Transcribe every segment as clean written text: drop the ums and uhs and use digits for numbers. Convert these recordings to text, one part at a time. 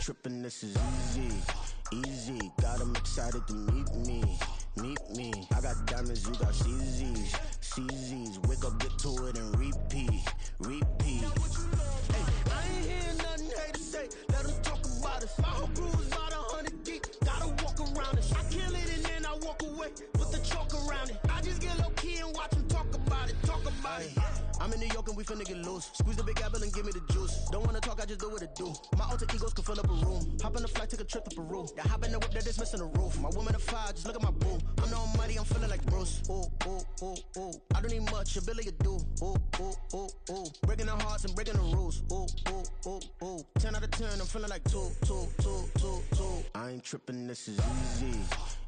tripping, this is easy, easy. Got 'em excited to meet me, meet me. I got diamonds, you got CZs, CZs. Wake up, get to it and repeat, repeat. Hey, I ain't hearing nothing hate to say. Let 'em talk about us. My whole crew is about 100 deep. Gotta walk around it. I kill it and then I walk away. Put the chalk around it. I just get low key and watch 'em talk about it. Talk about it. I'm in New York and we finna get loose. Squeeze the big apple and give me the juice. Don't wanna talk, I just do what it do. My alter egos can fill up a room. Hop on the flight, take a trip to Peru. They hop in the whip, they're just missing the roof. My woman a fire, just look at my boo. I'm no money, I'm feeling like Bruce. Ooh, ooh, ooh, ooh. I don't need much, ability to do. Ooh, ooh, ooh, ooh. Breaking the hearts and breaking the rules. Ooh, ooh, ooh, ooh. 10 out of 10, I'm feeling like 2, 2, 2, 2, 2. I ain't tripping, this is easy,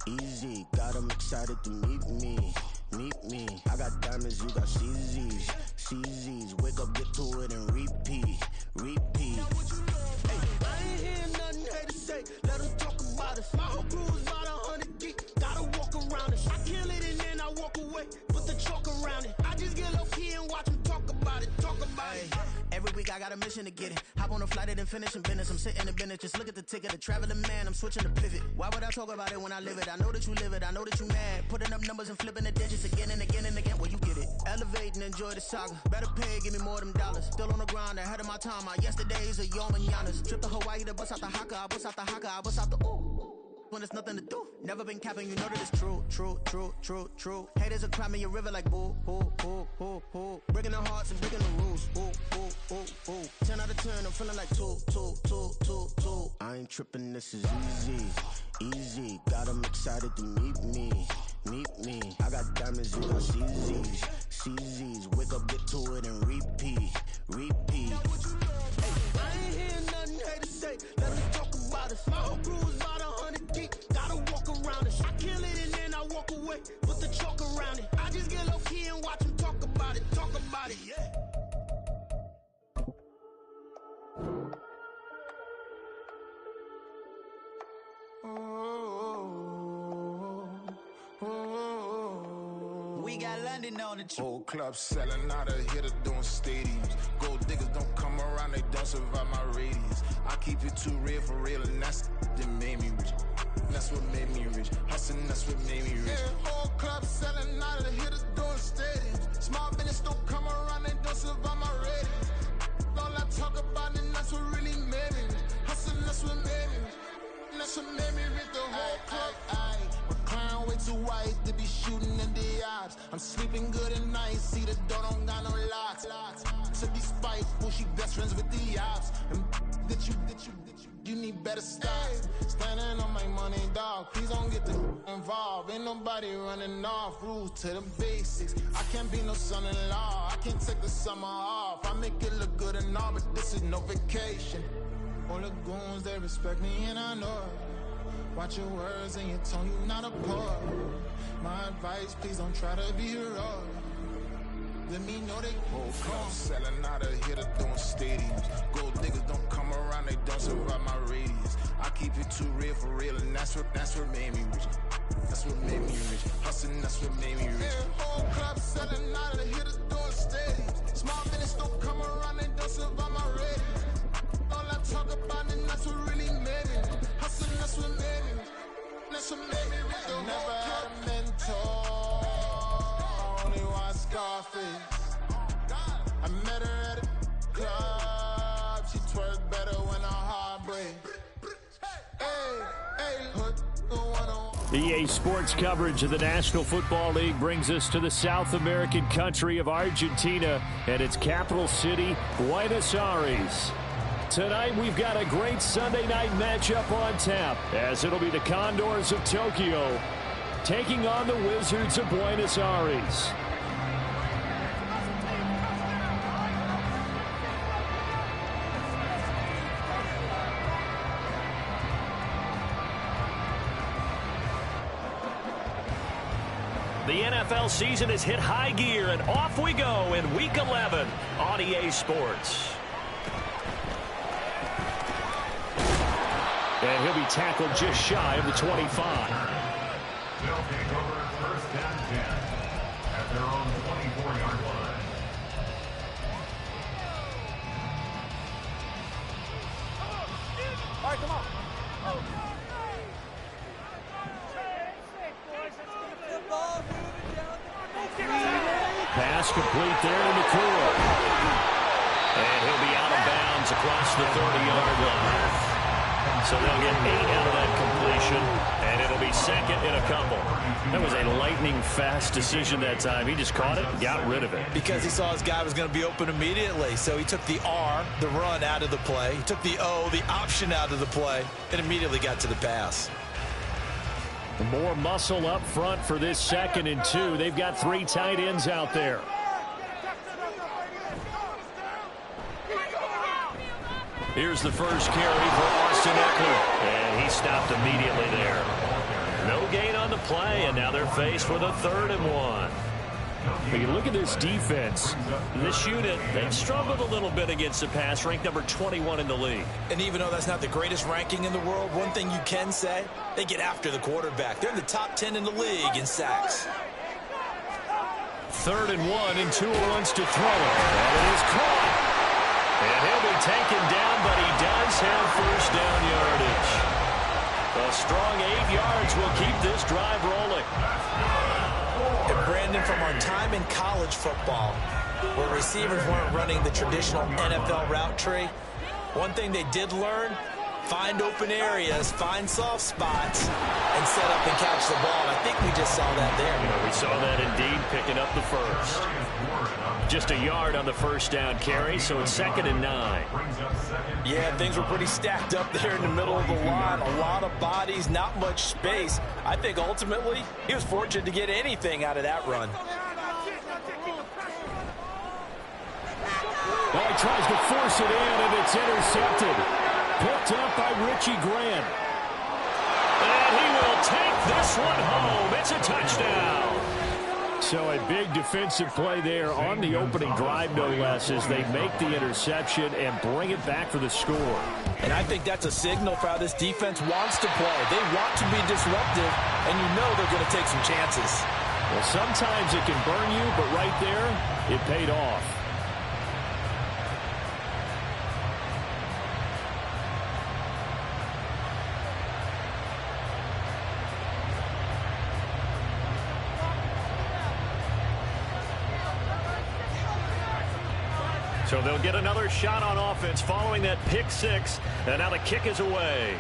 easy. Got 'em excited to meet me, meet me. I got diamonds, you got CZs, CZs. Wake up, get to it and repeat, repeat. Hey, I ain't hearing nothing hate to say. Let 'em talk about us. My whole crew is about 100 deep. Gotta walk around it. I kill it and then I walk away. Put the chalk around it. I just get low key and watch 'em talk about it. Talk about it. Every week I got a mission to get it. Hop on a flight and finish in business. I'm sitting in business. Just look at the ticket. A traveling man. I'm switching the pivot. Why would I talk about it when I live it? I know that you live it. I know that you mad. Putting up numbers and flipping the digits again and again and again. Well, you get it. Elevate and enjoy the saga. Better pay, give me more than dollars. Still on the grind, ahead of my time. My yesterdays are your mananas. Trip to Hawaii to bust out the haka. I bust out the haka. I bust out the ooh. When there's nothing to do. Never been capping, you know that it's true, true, true, true, true. Haters are climbing your river like boo, boo, boo, boo, boo. Breaking the hearts and breaking the rules. Ooh, ooh, ooh, ooh. 10 out of 10, I'm feeling like 2, 2, 2, 2, 2. I ain't tripping, this is easy, easy. Got 'em excited to meet me, meet me. I got diamonds, you got CZs, CZs. Wake up, get to it and repeat, repeat. Hey, I ain't hearing nothing hate to say. Let 'em talk about us. My whole crew is about 100 deep. Gotta walk around it. I kill it and then I walk away. Put the chalk around it. I just get low key and watch 'em talk about it. Talk about it, yeah. We got London on the Whole club selling out of hitter doing stadiums. Gold diggers don't come around, they don't survive my radius. I keep it too real for real, and that's that made me rich. That's what made me rich. Hustling, that's what made me rich. Yeah, whole club selling out of hitters doing stadiums. Small business don't come around, they don't survive my radius. All I talk about, and that's what really made me rich. Hustling, that's what made me rich. That's what made me rich. The whole club. My crown way too white to be shooting in the ops. I'm sleeping good at night, see the door don't got no locks. To be spiteful, she best friends with the ops. And that you need better stop. Standing on my money, dog. Please don't get involved. Ain't nobody running off. Rules to the basics. I can't be no son-in-law. I can't take the summer off. I make it look good and all, but this is no vacation. All the goons, they respect me and I know it. Watch your words and your tone, you not a poet. My advice, please don't try to be heroic. Let me know they whole club selling out of hitter doing stadiums. Gold diggers don't come around, they don't survive my radius. I keep it too real for real, and that's what made me rich. That's what made me rich. Hustling, that's what made me rich. Yeah, whole club selling out of hitters doing stadiums. Small business don't come around, they don't survive my radius. All I talk about, and that's what really made me rich. Hustling, that's what made me rich. That's what made me rich. I never had a mentor. Only one Scarface. I met her at a club. She twerk better when her heart breaks. Hey, hood, EA Sports coverage of the National Football League brings us to the South American country of Argentina and its capital city, Buenos Aires. Tonight, we've got a great Sunday night matchup on tap, as it'll be the Condors of Tokyo taking on the Wizards of Buenos Aires. The NFL season has hit high gear, and off we go in Week 11 on EA Sports. And he'll be tackled just shy of the 25. They'll take over first and 10 at their own 24-yard line. All right, come Pass complete there to McCool. And he'll be out of bounds across the 30-yard line. So they'll get 8 out of that completion, and it'll be second in a couple. That was a lightning-fast decision that time. He just caught it and got rid of it. Because he saw his guy was going to be open immediately. So he took the R, the run, out of the play. He took the O, the option, out of the play, and immediately got to the pass. More muscle up front for this 2nd and 2. They've got 3 tight ends out there. Here's the first carry for Austin Eckler, and he stopped immediately there. No gain on the play, and now they're faced with a 3rd and 1. When you look at this defense, this unit, they've struggled a little bit against the pass, ranked number 21 in the league. And even though that's not the greatest ranking in the world, one thing you can say, they get after the quarterback. They're in the top 10 in the league in sacks. 3rd and 1, and Tua wants to throw it. And it is caught. And he'll be taken down, but he does have first down yardage. A strong 8 yards will keep this drive rolling. And Brandon, from our time in college football, where receivers weren't running the traditional NFL route tree, one thing they did learn, find open areas, find soft spots, and set up and catch the ball. And I think we just saw that there. We saw that indeed, picking up the first. Just a yard on the first down carry, so it's 2nd and 9. Yeah, things were pretty stacked up there in the middle of the line. A lot of bodies, not much space. I think ultimately he was fortunate to get anything out of that run. Well, he tries to force it in, and it's intercepted. Picked up by Richie Grant. And he will take this one home. It's a touchdown. So a big defensive play there on the opening drive, no less, as they make the interception and bring it back for the score. And I think that's a signal for how this defense wants to play. They want to be disruptive, and you know they're going to take some chances. Well, sometimes it can burn you, but right there, it paid off. So they'll get another shot on offense following that pick 6, and now the kick is away.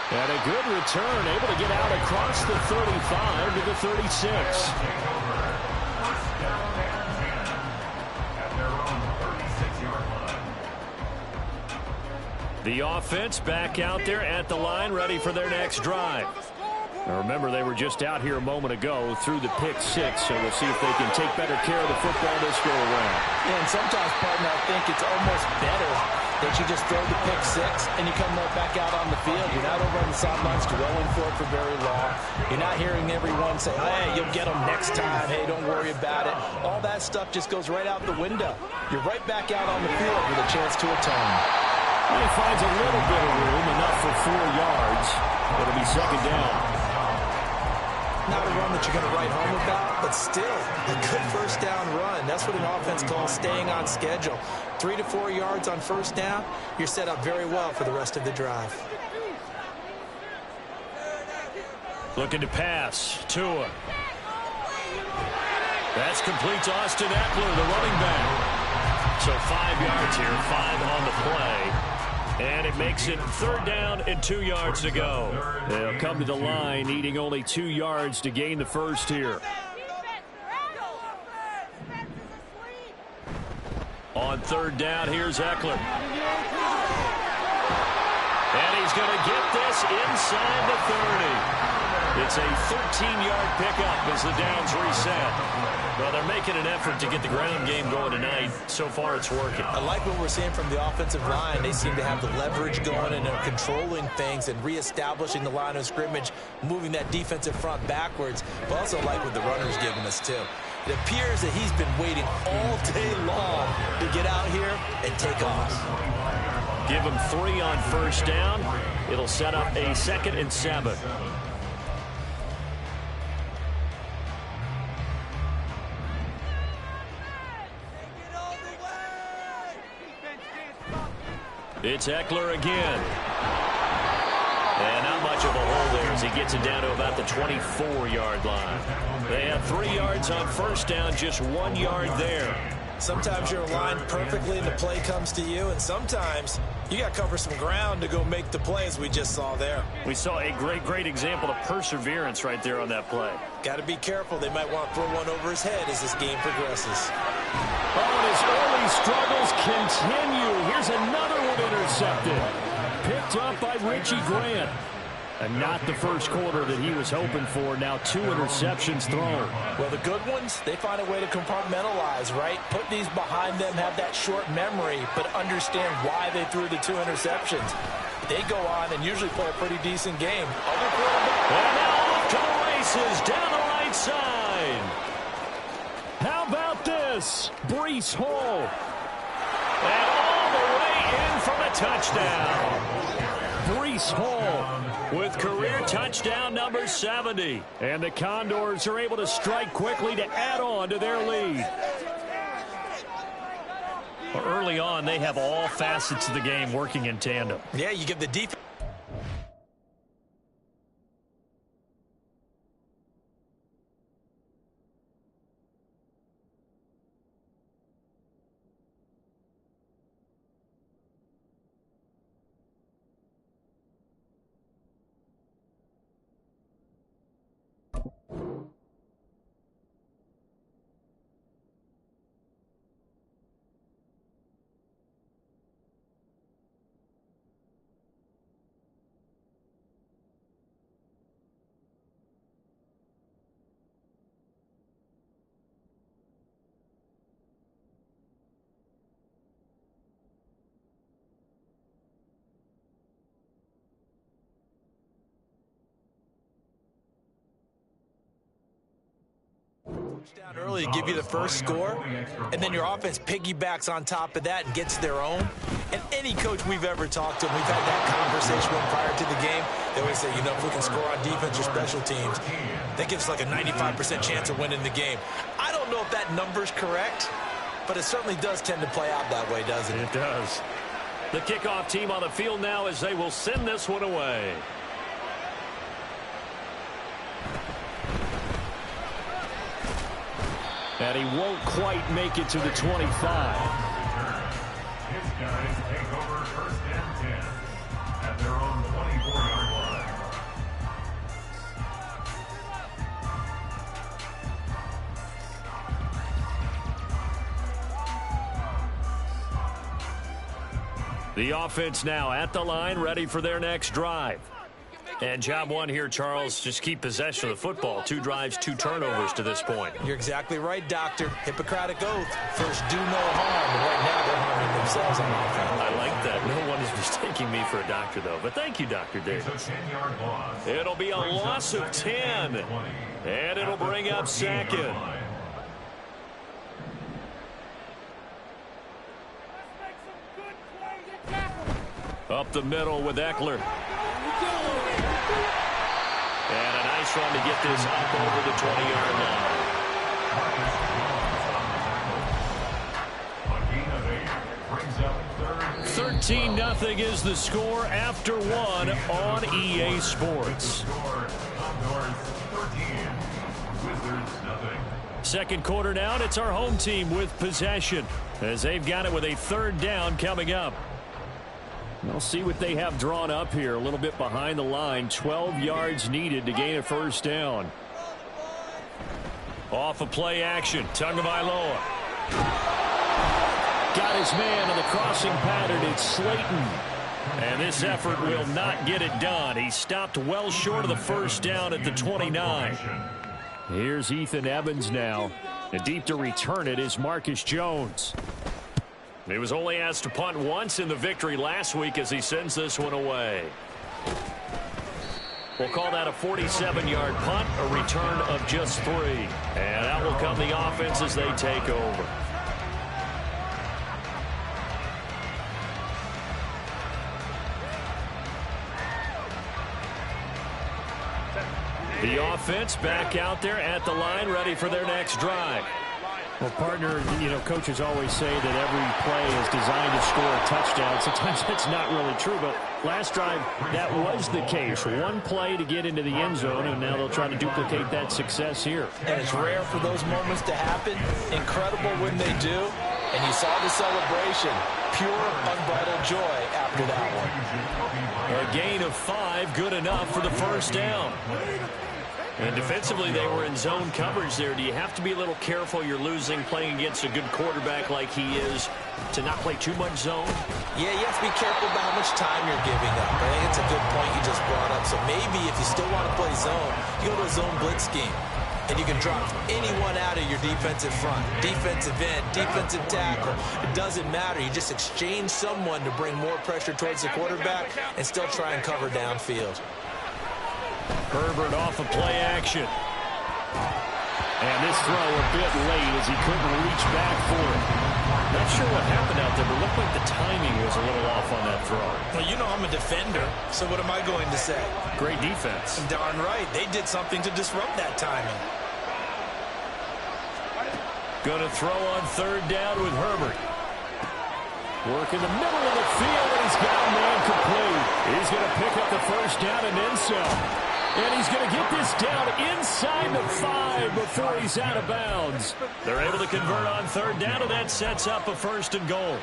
And a good return, able to get out across the 35 to the 36. The offense back out there at the line, ready for their next drive. Now remember, they were just out here a moment ago through the pick 6, so we'll see if they can take better care of the football this go around. Yeah, and sometimes, partner, I think it's almost better that you just throw the pick 6 and you come right back out on the field. You're not over on the sidelines dwelling for it for very long. You're not hearing everyone say, hey, you'll get them next time. Hey, don't worry about it. All that stuff just goes right out the window. You're right back out on the field with a chance to atone. He finds a little bit of room, enough for 4 yards. It'll be 2nd down. Not a run that you're going to write home about, but still a good first down run. That's what an offense calls staying on schedule. 3 to 4 yards on first down, you're set up very well for the rest of the drive. Looking to pass. Tua. That's complete to Austin Eckler, the running back. So 5 yards here, 5 on the play. And it makes it 3rd down and 2 yards to go. They'll come to the line, needing only 2 yards to gain the first here. On 3rd down, here's Eckler. And he's going to get this inside the 30. It's a 13-yard pickup as the downs reset. Well, they're making an effort to get the ground game going tonight. So far, it's working. I like what we're seeing from the offensive line. They seem to have the leverage going, and they're controlling things and reestablishing the line of scrimmage, moving that defensive front backwards. But also like what the runner's giving us, too. It appears that he's been waiting all day long to get out here and take off. Give him 3 on first down. It'll set up a 2nd and 7. It's Eckler again. And not much of a hole there as he gets it down to about the 24-yard line. They have 3 yards on first down, just 1 yard there. Sometimes you're aligned perfectly and the play comes to you, and sometimes you got to cover some ground to go make the play, as we just saw there. We saw a great example of perseverance right there on that play. Got to be careful. They might want to throw one over his head as this game progresses. Oh, and his early struggles continue. Here's another one intercepted. Picked up by Richie Grant. And not the first quarter that he was hoping for. Now 2 interceptions thrown. Well, the good ones, they find a way to compartmentalize, right? Put these behind them, have that short memory, but understand why they threw the 2 interceptions. They go on and usually play a pretty decent game. And now off to the races down the right side. How about this? Breece Hall. And all the way in for the touchdown. Breece Hall with career touchdown number 70. And the Condors are able to strike quickly to add on to their lead. Early on, they have all facets of the game working in tandem. Yeah, you give the defense. Down early to give you the first score, and then your offense piggybacks on top of that and gets their own. And any coach we've ever talked to, we've had that conversation with prior to the game. They always say, you know, if we can score on defense or special teams, that gives us like a 95% chance of winning the game. I don't know if that number's correct, but it certainly does tend to play out that way, doesn't it? It does. The kickoff team on the field now as they will send this one away. And he won't quite make it to the 25. His guys take over first and 10 at their own 24-yard line. The offense now at the line, ready for their next drive. And job one here, Charles, just keep possession of the football. 2 drives, 2 turnovers to this point. You're exactly right, Doctor. Hippocratic oath. First, do no harm. And right now, they're harming themselves on offense. I like that. No one is mistaking me for a doctor, though. But thank you, Dr. Davis. It's a 10-yard loss. It'll be a loss of 10. And it'll bring up second. Up the middle with Eckler. And a nice run to get this up over the 20-yard line. 13-0 is the score after 1 on EA Sports. Second quarter now, and it's our home team with possession as they've got it with a 3rd down coming up. We'll see what they have drawn up here. A little bit behind the line. 12 yards needed to gain a 1st down. Off of play action. Tagovailoa. Got his man on the crossing pattern. It's Slayton. And this effort will not get it done. He stopped well short of the 1st down at the 29. Here's Ethan Evans now. And deep to return it is Marcus Jones. He was only asked to punt once in the victory last week as he sends this one away. We'll call that a 47-yard punt, a return of just 3. And out will come the offense as they take over. The offense back out there at the line, ready for their next drive. Well, partner, coaches always say that every play is designed to score a touchdown. Sometimes that's not really true, but last drive, that was the case. One play to get into the end zone, and now they'll try to duplicate that success here. And it's rare for those moments to happen. Incredible when they do. And you saw the celebration. Pure, unbridled joy after that one. A gain of 5, good enough for the first down. And defensively, they were in zone coverage there. Do you have to be a little careful? You're losing, playing against a good quarterback like he is, to not play too much zone? Yeah, you have to be careful about how much time you're giving up. I think it's a good point you just brought up. So maybe if you still want to play zone, you go to a zone blitz scheme. And you can drop anyone out of your defensive front. Defensive end, defensive tackle. It doesn't matter. You just exchange someone to bring more pressure towards the quarterback and still try and cover downfield. Herbert off of play action. And this throw a bit late as he couldn't reach back for it. Not sure what happened out there, but it looked like the timing was a little off on that throw. Well, you know I'm a defender, so what am I going to say? Great defense. Darn right. They did something to disrupt that timing. Going to throw on third down with Herbert. Work in the middle of the field, and he's got a man complete. He's going to pick up the first down and then some. And he's going to get this down inside the 5 before he's out of bounds. They're able to convert on third down, and that sets up a first and goal.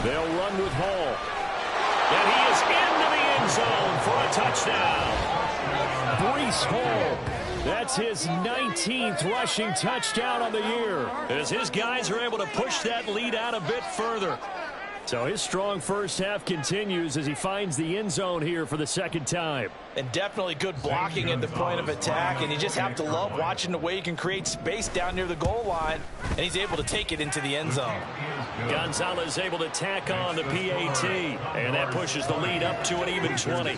They'll run with Hall. And he is into the end zone for a touchdown. Breece Hall. That's his 19th rushing touchdown on the year, as his guys are able to push that lead out a bit further. So his strong first half continues as he finds the end zone here for the second time. And definitely good blocking at the point of attack, and you just have to love watching the way he can create space down near the goal line, and he's able to take it into the end zone. Gonzalez able to tack on the PAT, and that pushes the lead up to an even 20.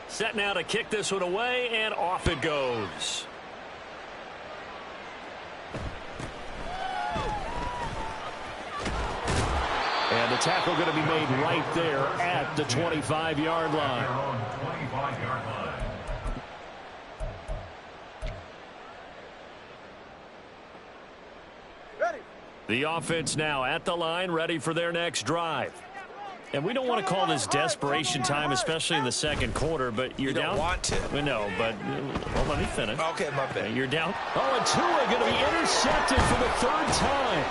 Set now to kick this one away, and off it goes. And the tackle going to be made right there at the 25-yard line. The offense now at the line, ready for their next drive. And we don't want to call this desperation time, especially in the second quarter, but you're down. You don't want to. No, but well, let me finish. Okay, my bad. You're down. Oh, and Tua going to be intercepted for the third time.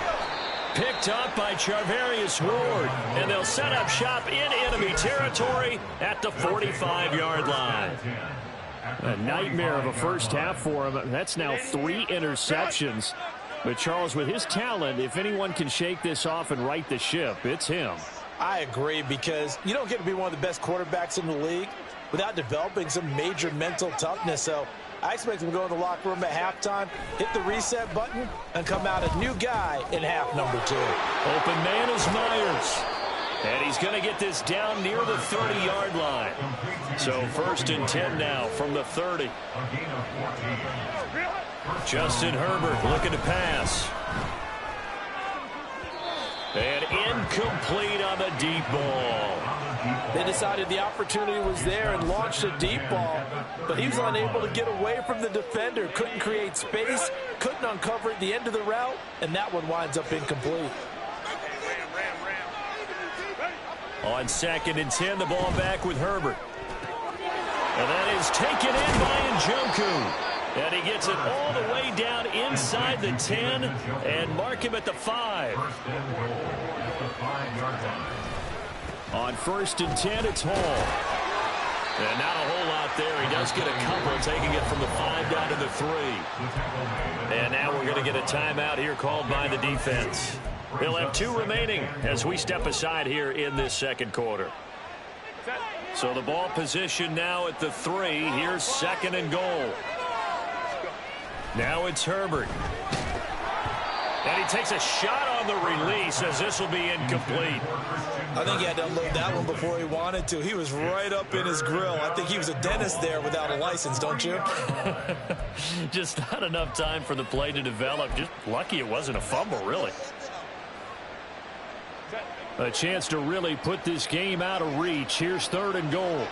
Picked up by Charvarius Ward, and they'll set up shop in enemy territory at the 45-yard line. A nightmare of a first half for him. That's now 3 interceptions. But Charles, with his talent, if anyone can shake this off and right the ship, it's him. I agree, because you don't get to be one of the best quarterbacks in the league without developing some major mental toughness. So I expect him to go in the locker room at halftime, hit the reset button, and come out a new guy in half number 2. Open man is Myers. And he's going to get this down near the 30-yard line. So first and 10 now from the 30. Justin Herbert looking to pass. And incomplete on the deep ball. They decided the opportunity was there and launched a deep ball, but he was unable to get away from the defender. Couldn't create space, couldn't uncover at the end of the route, and that one winds up incomplete. On second and 10, the ball back with Herbert. And that is taken in by Njoku. And he gets it all the way down inside the 10 and mark him at the 5. On first and 10, it's Hall. And not a whole lot there. He does get a couple, taking it from the 5 down to the 3. And now we're going to get a timeout here called by the defense. They'll have 2 remaining as we step aside here in this second quarter. So the ball position now at the 3. Here's second and goal. Now it's Herbert. And he takes a shot on the release as this will be incomplete. I think he had to unload that one before he wanted to. He was right up in his grill. I think he was a dentist there without a license, don't you? Just not enough time for the play to develop. Just lucky it wasn't a fumble, really. A chance to really put this game out of reach. Here's 3rd and goal.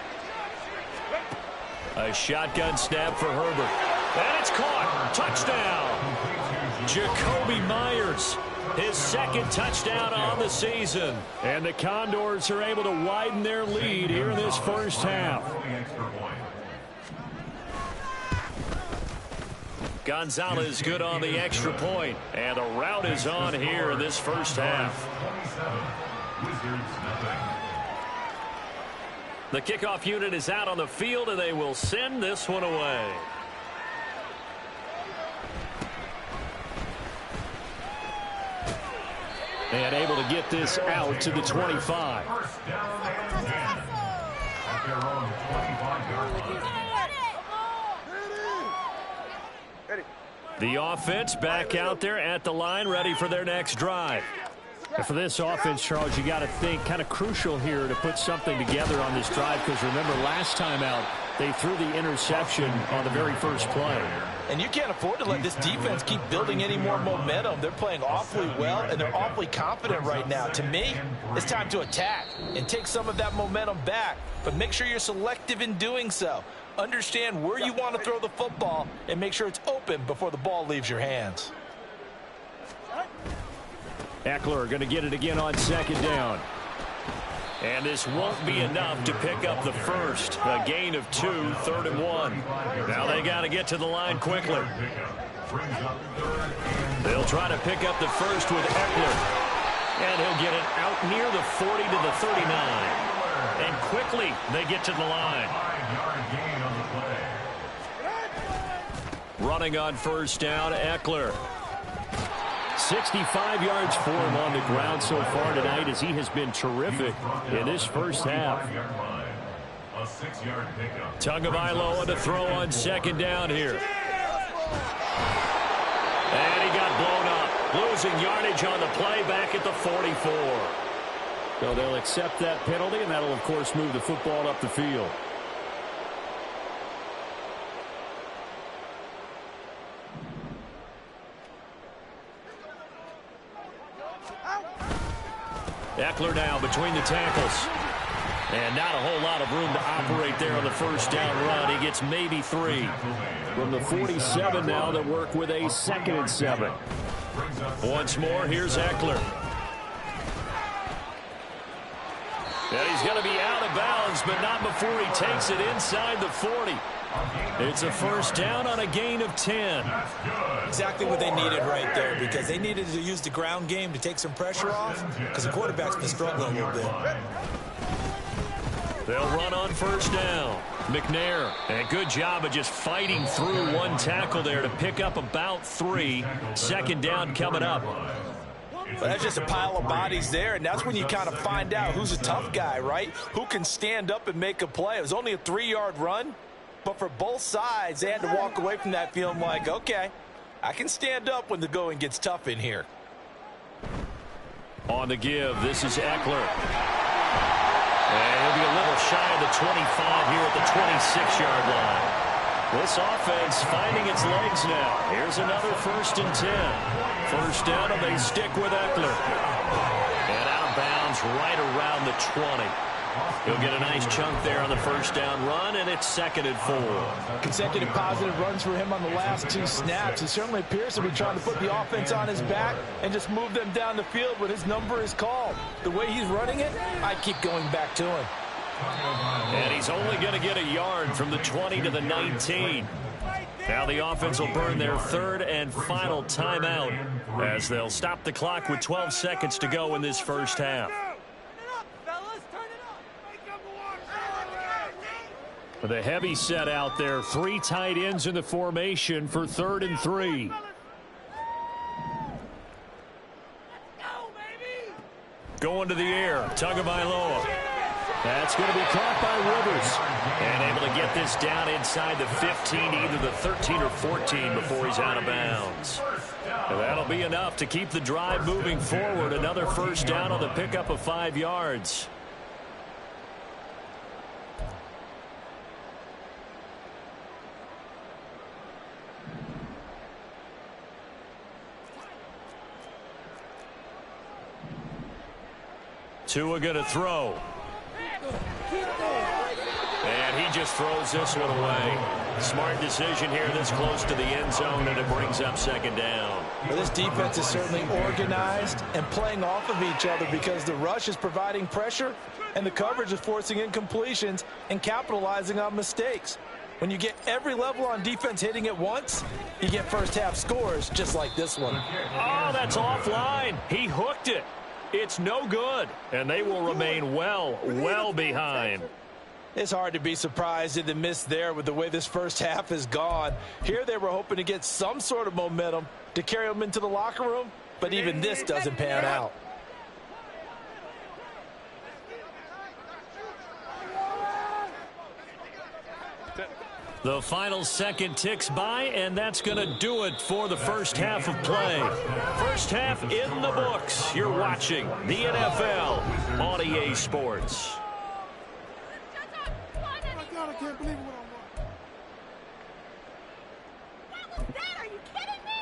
A shotgun snap for Herbert. And it's caught. Touchdown. Jacoby Myers. His 2nd touchdown on the season. And the Condors are able to widen their lead here in this first half. Gonzalez good on the extra point. And the route is on here in this first half. The kickoff unit is out on the field, and they will send this one away. And able to get this out to the 25. First down and 10 at their own 25-yard line. The offense back out there at the line, ready for their next drive. And for this offense, Charles, you got to think kind of crucial here to put something together on this drive, because remember last time out they threw the interception on the very first play. And you can't afford to let this defense keep building any more momentum. They're playing awfully well, and they're awfully confident right now. To me, it's time to attack and take some of that momentum back, but make sure you're selective in doing so. Understand where you want to throw the football and make sure it's open before the ball leaves your hands. Eckler going to get it again on 2nd down. And this won't be enough to pick up the first. A gain of 2, 3rd and 1. Now they got to get to the line quickly. They'll try to pick up the first with Eckler. And he'll get it out near the 40 to the 39. And quickly they get to the line. Running on first down, Eckler. 65 yards for him on the ground so far tonight, as he has been terrific in this first half. Tagovailoa to throw on 2nd down here. And he got blown up. Losing yardage on the play back at the 44. So they'll accept that penalty, and that'll, of course, move the football up the field. Eckler now between the tackles. And not a whole lot of room to operate there on the first down run. He gets maybe 3. From the 47 now, they work with a 2nd and 7. Once more, here's Eckler. And he's going to be out of bounds, but not before he takes it inside the 40. It's a first down on a gain of 10. Exactly what they needed right there, because they needed to use the ground game to take some pressure off, because the quarterback's been struggling a little bit. They'll run on first down. McNair, and good job of just fighting through one tackle there to pick up about 3. 2nd down coming up. But that's just a pile of bodies there, and that's when you kind of find out who's a tough guy, right? Who can stand up and make a play. It was only a 3-yard run, but for both sides, they had to walk away from that feeling like, okay, I can stand up when the going gets tough in here. On the give, this is Eckler. And he'll be a little shy of the 25 here at the 26-yard line. This offense finding its legs now. Here's another 1st and 10. First down, and they stick with Eckler. And out of bounds right around the 20. He'll get a nice chunk there on the first down run, and it's 2nd and 4. Consecutive positive runs for him on the last 2 snaps. He certainly appears to be trying to put the offense on his back and just move them down the field when his number is called. The way he's running it, I keep going back to him. And he's only going to get a yard from the 20 to the 19. Now the offense will burn their 3rd and final timeout as they'll stop the clock with 12 seconds to go in this first half. The heavy set out there. 3 tight ends in the formation for 3rd and 3. Going to the air. Tagovailoa. That's going to be caught by Rivers. And able to get this down inside the 15, either the 13 or 14 before he's out of bounds. And that'll be enough to keep the drive moving forward. Another first down on the pickup of 5 yards. Tua going to throw. And he just throws this one away. Smart decision here this close to the end zone, and it brings up second down. Well, this defense is certainly organized and playing off of each other because the rush is providing pressure and the coverage is forcing incompletions and capitalizing on mistakes. When you get every level on defense hitting at once, you get first half scores just like this one. Oh, that's offline. He hooked it. It's no good, and they will remain well behind. It's hard to be surprised at the miss there with the way this first half is gone. Here they were hoping to get some sort of momentum to carry them into the locker room, but even this doesn't pan out. The final second ticks by, and that's going to do it for the first half of play. First half in the books. You're watching the NFL on EA Sports. I can't believe what I want. What was that? Are you kidding me?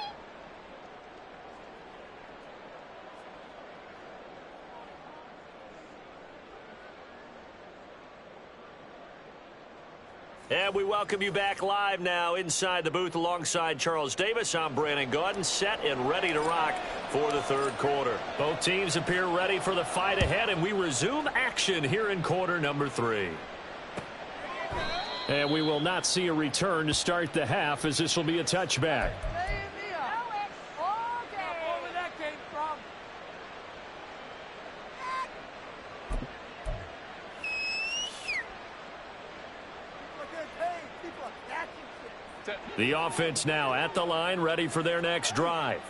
And we welcome you back live now inside the booth alongside Charles Davis. I'm Brandon Gaudin, set and ready to rock for the third quarter. Both teams appear ready for the fight ahead, and we resume action here in quarter number 3. And we will not see a return to start the half, as this will be a touchback. The offense now at the line, ready for their next drive.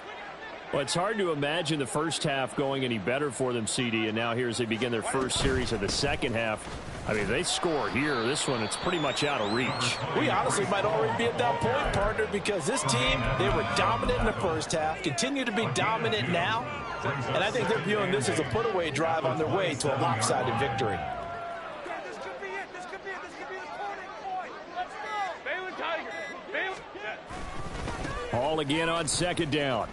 Well, it's hard to imagine the first half going any better for them, CD, and now here as they begin their first series of the second half. I mean, they score here. This one, it's pretty much out of reach. We honestly might already be at that point, partner, because this team, they were dominant in the first half, continue to be dominant now, and I think they're viewing this as a put-away drive on their way to a lopsided victory. This could be it. This could be it. This could be the turning point. Let's go. Baylor Tiger. Baylor. All again on second down.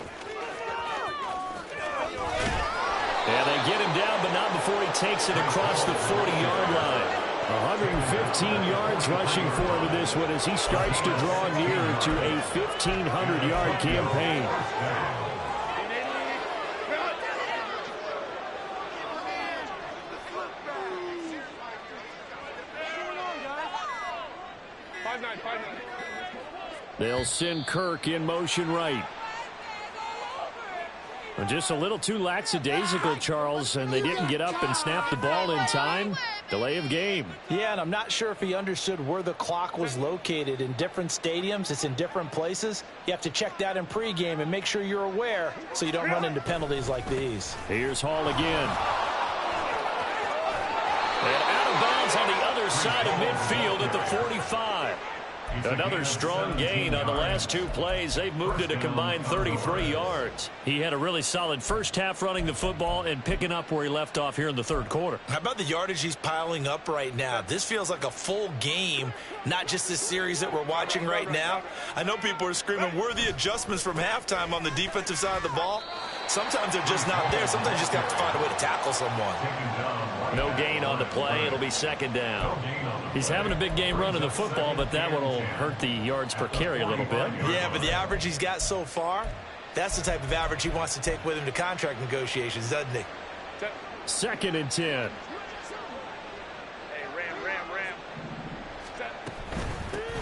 And they get him down, but not before he takes it across the 40-yard line. 115 yards rushing for him in this one as he starts to draw near to a 1,500-yard campaign. They'll send Kirk in motion right. Just a little too lackadaisical, Charles, and they didn't get up and snap the ball in time. Delay of game. Yeah, and I'm not sure if he understood where the clock was located. In different stadiums, it's in different places. You have to check that in pregame and make sure you're aware so you don't run into penalties like these. Here's Hall again. And out of bounds on the other side of midfield at the 45. Another strong gain on the last two plays. They've moved it a combined 33 yards. He had a really solid first half running the football and picking up where he left off here in the third quarter. How about the yardage he's piling up right now? This feels like a full game, not just this series that we're watching right now. I know people are screaming, where are the adjustments from halftime on the defensive side of the ball? Sometimes they're just not there. Sometimes you just have to find a way to tackle someone. No gain on the play. It'll be second down. He's having a big game running the football, but that one will hurt the yards per carry a little bit. Yeah, but the average he's got so far, that's the type of average he wants to take with him to contract negotiations, doesn't he? Second and 10. Hey, Ram.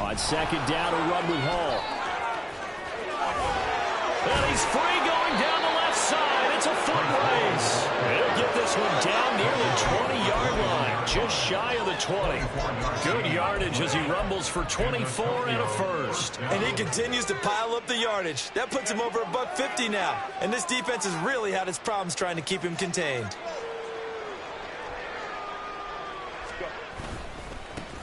On second down, a run with Hall. And he's free going down the left side. It's a foot race. He'll get this one down near the 20-yard line, just shy of the 20. Good yardage as he rumbles for 24 and a first. And he continues to pile up the yardage. That puts him over $150 now. And this defense has really had its problems trying to keep him contained.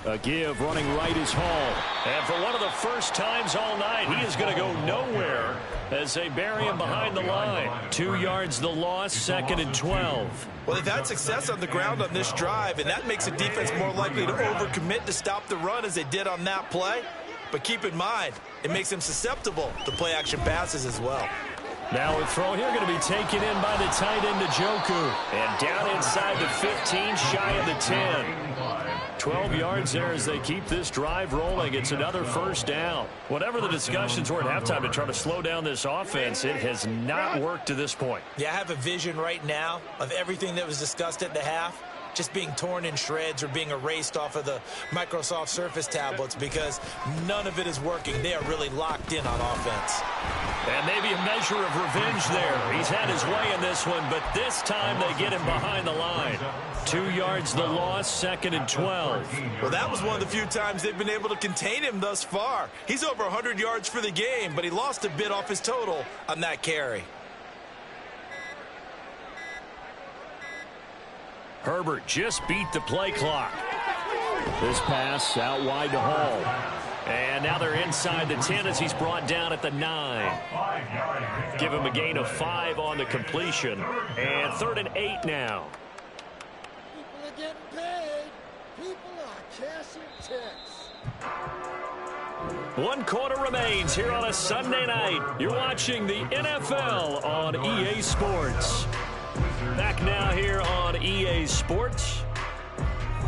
A give running right is Hall. And for one of the first times all night, he is going to go nowhere as they bury him behind the line. 2 yards the loss, second and 12. Well, they've had success on the ground on this drive, and that makes the defense more likely to overcommit to stop the run as they did on that play. But keep in mind, it makes them susceptible to play-action passes as well. Now a throw here going to be taken in by the tight end, Njoku. And down inside the 15, shy of the 10. 12 yards there as they keep this drive rolling. It's another first down. Whatever the discussions were at halftime to try to slow down this offense, it has not worked to this point. Yeah, I have a vision right now of everything that was discussed at the half just being torn in shreds or being erased off of the Microsoft Surface tablets because none of it is working. They are really locked in on offense. And maybe a measure of revenge there. He's had his way in this one, but this time they get him behind the line. 2 yards the loss, 2nd and 12. Well, that was one of the few times they've been able to contain him thus far. He's over 100 yards for the game, but he lost a bit off his total on that carry. Herbert just beat the play clock. This pass out wide to Hall. And now they're inside the 10 as he's brought down at the 9. Give him a gain of 5 on the completion. And 3rd and 8 now. People are getting paid. People are cashing checks. 1 quarter remains here on a Sunday night. You're watching the NFL on EA Sports. Back now here on EA Sports.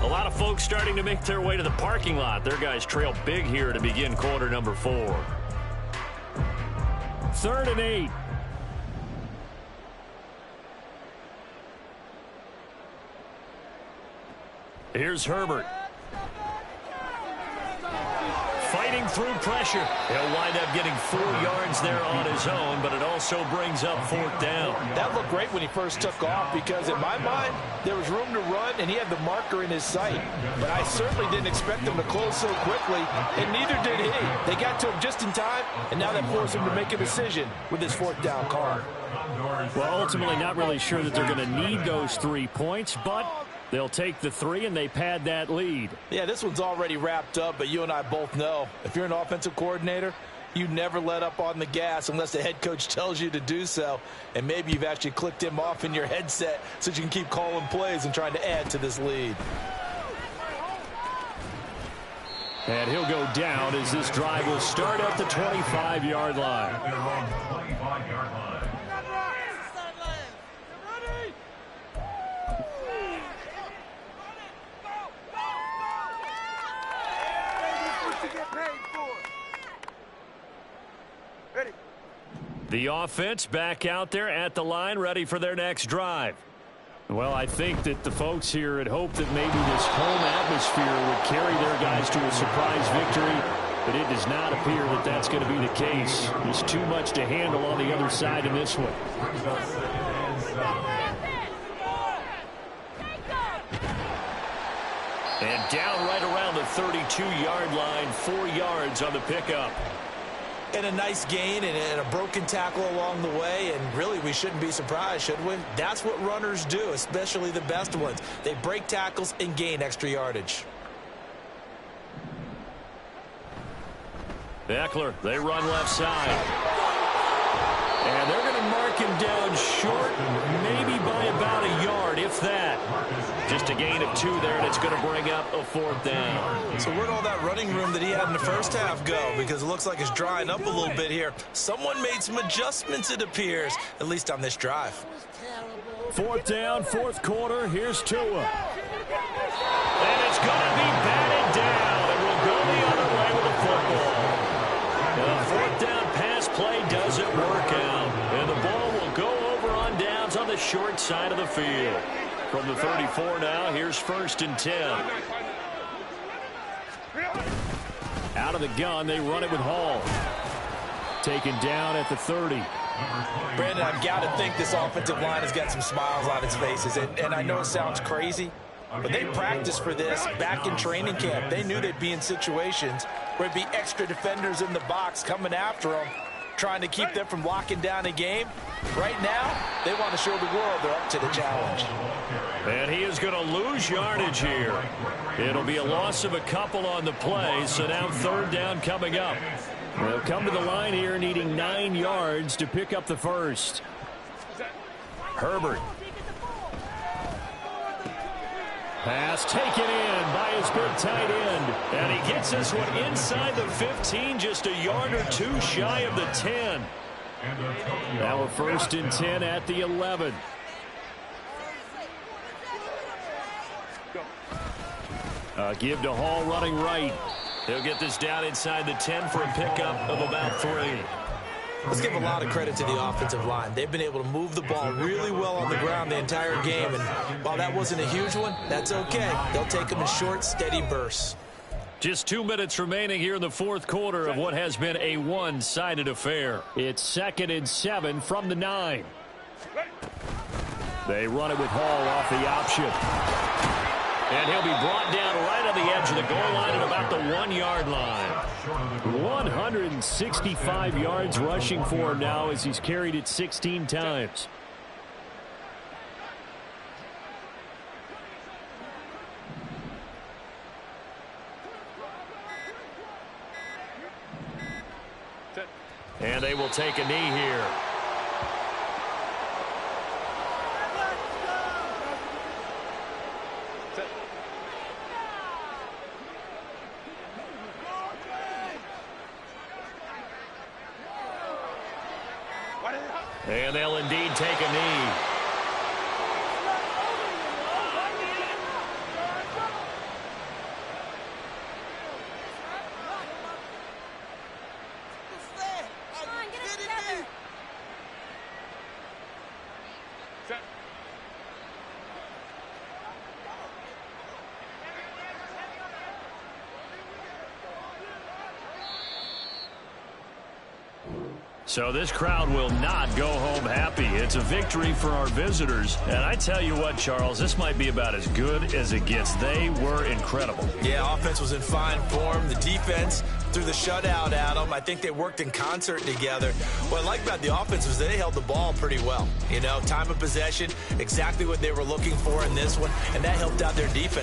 A lot of folks starting to make their way to the parking lot. Their guys trail big here to begin quarter number 4. 3rd and 8. Here's Herbert. Fighting through pressure. He'll wind up getting 4 yards there on his own, but it also brings up 4th down. That looked great when he first took off because, in my mind, there was room to run, and he had the marker in his sight. But I certainly didn't expect him to close so quickly, and neither did he. They got to him just in time, and now that forced him to make a decision with his 4th down call. Well, ultimately not really sure that they're going to need those 3 points, but they'll take the 3 and they pad that lead. Yeah, this one's already wrapped up, but you and I both know if you're an offensive coordinator, you never let up on the gas unless the head coach tells you to do so. And maybe you've actually clicked him off in your headset so you can keep calling plays and trying to add to this lead. And he'll go down as this drive will start at the 25-yard line. The offense back out there at the line, ready for their next drive. Well, I think that the folks here had hoped that maybe this home atmosphere would carry their guys to a surprise victory, but it does not appear that that's going to be the case. There's too much to handle on the other side in this one. And down right around the 32-yard line, 4 yards on the pickup. And a nice gain and a broken tackle along the way, and really we shouldn't be surprised, should we? That's what runners do, especially the best ones. They break tackles and gain extra yardage. Eckler, they run left side. And they're going to mark him down short, maybe by about a yard, if that. Just a gain of 2 there, and it's going to bring up a 4th down. So where'd all that running room that he had in the first half go? Because it looks like it's drying up a little bit here. Someone made some adjustments, it appears, at least on this drive. 4th down, 4th quarter. Here's Tua. And it's going to be batted down. It will go the other way with the football. The 4th down pass play doesn't work out. And the ball will go over on downs on the short side of the field. From the 34 now, here's 1st and 10. Out of the gun, they run it with Hall. Taken down at the 30. Brandon, I've got to think this offensive line has got some smiles on its faces. And I know it sounds crazy, but they practiced for this back in training camp. They knew they'd be in situations where it'd be extra defenders in the box coming after them, trying to keep them from locking down a game. Right now, they want to show the world they're up to the challenge. And he is going to lose yardage here. It'll be a loss of a couple on the play, so now 3rd down coming up. They'll come to the line here needing 9 yards to pick up the first. Herbert. Pass taken in by his big tight end. And he gets this one inside the 15, just a yard or 2 shy of the 10. Now a 1st and 10 at the 11. Give to Hall running right. He'll get this down inside the 10 for a pickup of about 3. Let's give a lot of credit to the offensive line. They've been able to move the ball really well on the ground the entire game, and while that wasn't a huge one, that's okay. They'll take them in short, steady bursts. Just 2 minutes remaining here in the 4th quarter of what has been a one-sided affair. It's 2nd and 7 from the 9. They run it with Hall off the option. And he'll be brought down right on the edge of the goal line at about the 1-yard line. 165 yards rushing for him now as he's carried it 16 times. And they will take a knee here. And they'll indeed take a knee. So this crowd will not go home happy. It's a victory for our visitors. And I tell you what, Charles, this might be about as good as it gets. They were incredible. Yeah, offense was in fine form. The defense threw the shutout at them. I think they worked in concert together. What I like about the offense was they held the ball pretty well. You know, time of possession, exactly what they were looking for in this one, and that helped out their defense.